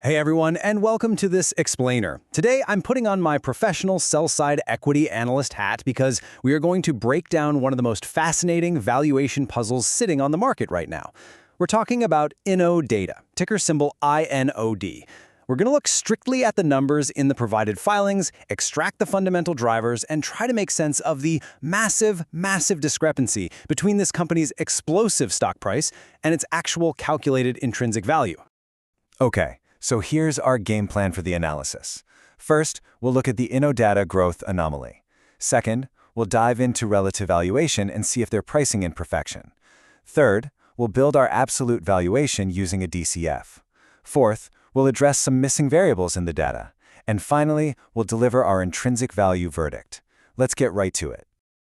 Hey everyone, and welcome to this explainer. Today I'm putting on my professional sell-side equity analyst hat because we are going to break down one of the most fascinating valuation puzzles sitting on the market right now. We're talking about Innodata, ticker symbol INOD. We're going to look strictly at the numbers in the provided filings, extract the fundamental drivers, and try to make sense of the massive discrepancy between this company's explosive stock price and its actual calculated intrinsic value. Okay. So here's our game plan for the analysis. First, we'll look at the Innodata growth anomaly. Second, we'll dive into relative valuation and see if they're pricing imperfection. Third, we'll build our absolute valuation using a DCF. Fourth, we'll address some missing variables in the data. And finally, we'll deliver our intrinsic value verdict. Let's get right to it.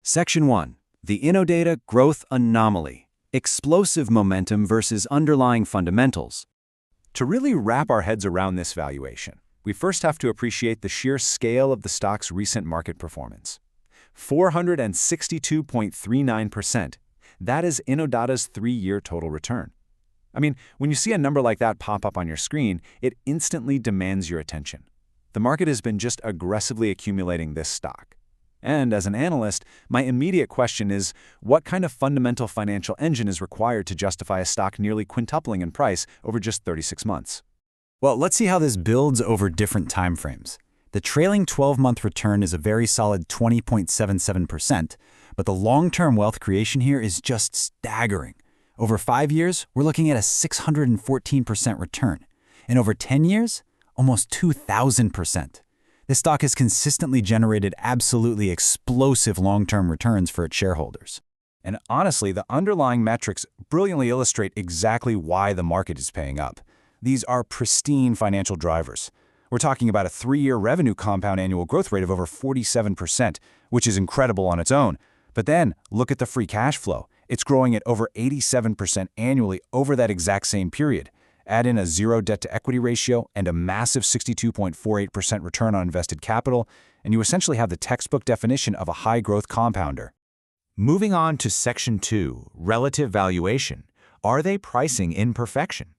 Section 1. The Innodata growth anomaly. Explosive momentum versus underlying fundamentals. To really wrap our heads around this valuation, we first have to appreciate the sheer scale of the stock's recent market performance. 462.39%. That is Innodata's 3-year total return. I mean, when you see a number like that pop up on your screen, it instantly demands your attention. The market has been just aggressively accumulating this stock. And as an analyst, my immediate question is, what kind of fundamental financial engine is required to justify a stock nearly quintupling in price over just 36 months? Well, let's see how this builds over different timeframes. The trailing 12-month return is a very solid 20.77%, but the long-term wealth creation here is just staggering. Over 5 years, we're looking at a 614% return. And over 10 years, almost 2,000%. This stock has consistently generated absolutely explosive long-term returns for its shareholders. And honestly, the underlying metrics brilliantly illustrate exactly why the market is paying up. These are pristine financial drivers. We're talking about a 3-year revenue compound annual growth rate of over 47%, which is incredible on its own. But then, look at the free cash flow. It's growing at over 87% annually over that exact same period. Add in a 0 debt-to-equity ratio and a massive 62.48% return on invested capital, and you essentially have the textbook definition of a high-growth compounder. Moving on to Section 2, relative valuation. Are they pricing in perfection?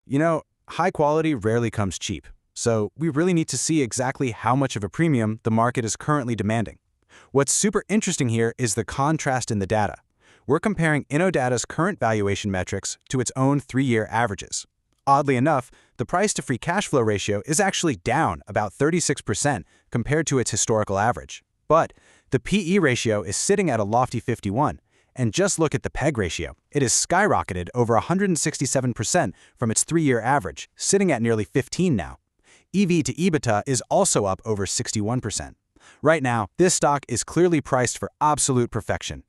You know, high quality rarely comes cheap, so we really need to see exactly how much of a premium the market is currently demanding. What's super interesting here is the contrast in the data. We're comparing Innodata's current valuation metrics to its own 3-year averages. Oddly enough, the price-to-free cash flow ratio is actually down about 36% compared to its historical average. But the PE ratio is sitting at a lofty 51, and just look at the PEG ratio. It has skyrocketed over 167% from its 3-year average, sitting at nearly 15 now. EV to EBITDA is also up over 61%. Right now, this stock is clearly priced for absolute perfection.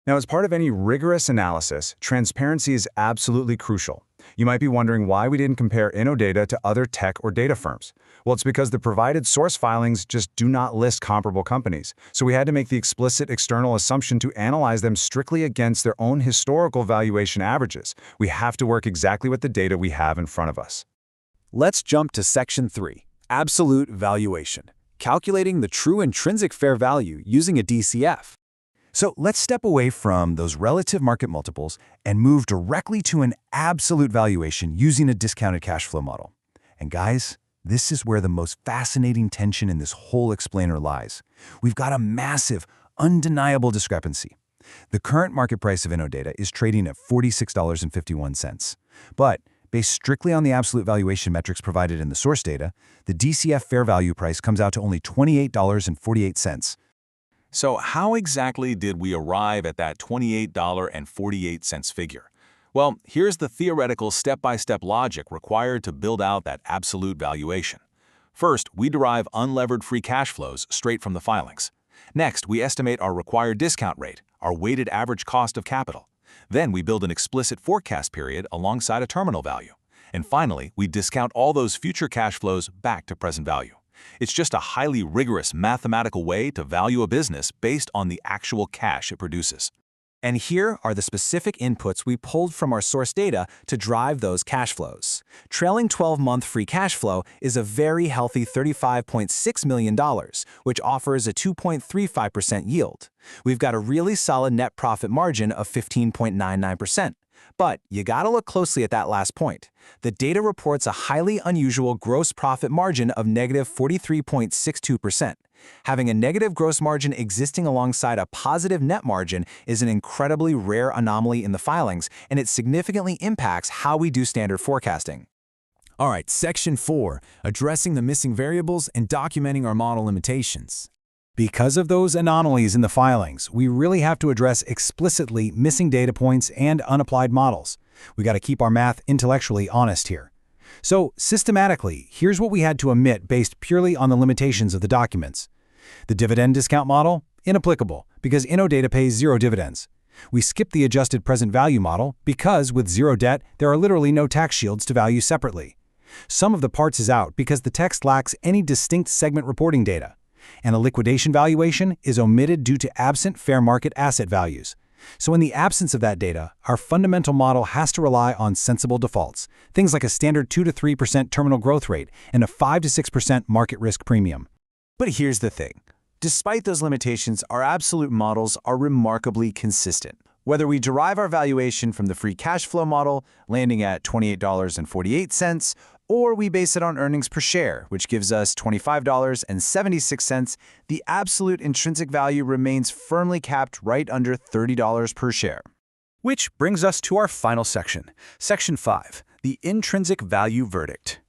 Now, as part of any rigorous analysis, transparency is absolutely crucial. You might be wondering why we didn't compare Innodata to other tech or data firms. Well, it's because the provided source filings just do not list comparable companies. So we had to make the explicit external assumption to analyze them strictly against their own historical valuation averages. We have to work exactly with the data we have in front of us. Let's jump to Section 3, absolute valuation, calculating the true intrinsic fair value using a DCF. So let's step away from those relative market multiples and move directly to an absolute valuation using a discounted cash flow model. And guys, this is where the most fascinating tension in this whole explainer lies. We've got a massive, undeniable discrepancy. The current market price of Innodata is trading at $46.51. But based strictly on the absolute valuation metrics provided in the source data, the DCF fair value price comes out to only $28.48. So how exactly did we arrive at that $28.48 figure? Well, here's the theoretical step-by-step logic required to build out that absolute valuation. First, we derive unlevered free cash flows straight from the filings. Next, we estimate our required discount rate, our weighted average cost of capital. Then we build an explicit forecast period alongside a terminal value. And finally, we discount all those future cash flows back to present value. It's just a highly rigorous mathematical way to value a business based on the actual cash it produces. And here are the specific inputs we pulled from our source data to drive those cash flows. Trailing 12-month free cash flow is a very healthy $35.6 million, which offers a 2.35% yield. We've got a really solid net profit margin of 15.99%, But you gotta look closely at that last point. The data reports a highly unusual gross profit margin of negative 43.62%. Having a negative gross margin existing alongside a positive net margin is an incredibly rare anomaly in the filings, and it significantly impacts how we do standard forecasting. All right, Section 4, addressing the missing variables and documenting our model limitations. Because of those anomalies in the filings, we really have to address explicitly missing data points and unapplied models. We got to keep our math intellectually honest here. So, systematically, here's what we had to omit based purely on the limitations of the documents. The dividend discount model? Inapplicable, because Innodata pays zero dividends. We skipped the adjusted present value model because, with zero debt, there are literally no tax shields to value separately. Some of the parts is out because the text lacks any distinct segment reporting data. And a liquidation valuation is omitted due to absent fair market asset values. So in the absence of that data, our fundamental model has to rely on sensible defaults, things like a standard 2 to 3% terminal growth rate and a 5 to 6% market risk premium. But here's the thing. Despite those limitations, our absolute models are remarkably consistent. Whether we derive our valuation from the free cash flow model, landing at $28.48, or we base it on earnings per share, which gives us $25.76, the absolute intrinsic value remains firmly capped right under $30 per share. Which brings us to our final section, Section 5, the intrinsic value verdict.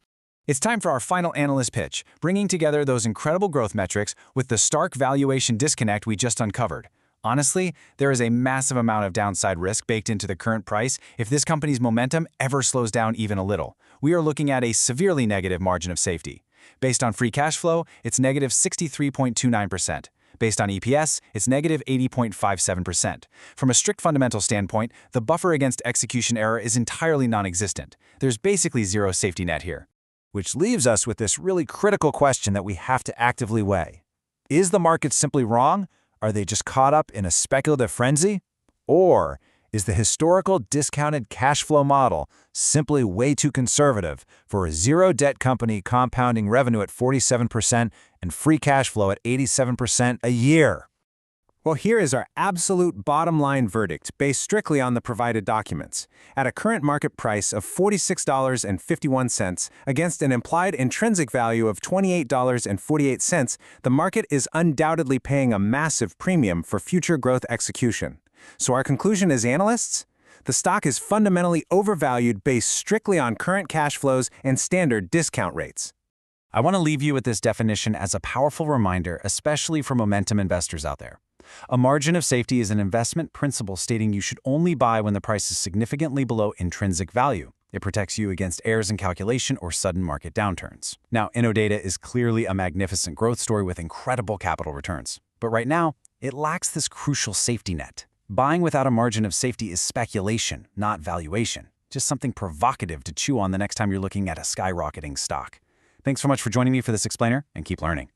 It's time for our final analyst pitch, bringing together those incredible growth metrics with the stark valuation disconnect we just uncovered. Honestly, there is a massive amount of downside risk baked into the current price if this company's momentum ever slows down even a little. We are looking at a severely negative margin of safety. Based on free cash flow, it's negative 63.29%. Based on EPS, it's negative 80.57%. From a strict fundamental standpoint, the buffer against execution error is entirely non-existent. There's basically zero safety net here. Which leaves us with this really critical question that we have to actively weigh. Is the market simply wrong? Are they just caught up in a speculative frenzy? Or is the historical discounted cash flow model simply way too conservative for a zero-debt company compounding revenue at 47% and free cash flow at 87% a year? Well, here is our absolute bottom-line verdict based strictly on the provided documents. At a current market price of $46.51 against an implied intrinsic value of $28.48, the market is undoubtedly paying a massive premium for future growth execution. So our conclusion as analysts? The stock is fundamentally overvalued based strictly on current cash flows and standard discount rates. I want to leave you with this definition as a powerful reminder, especially for momentum investors out there. A margin of safety is an investment principle stating you should only buy when the price is significantly below intrinsic value. It protects you against errors in calculation or sudden market downturns. Now, Innodata is clearly a magnificent growth story with incredible capital returns. But right now, it lacks this crucial safety net. Buying without a margin of safety is speculation, not valuation. Just something provocative to chew on the next time you're looking at a skyrocketing stock. Thanks so much for joining me for this explainer, and keep learning.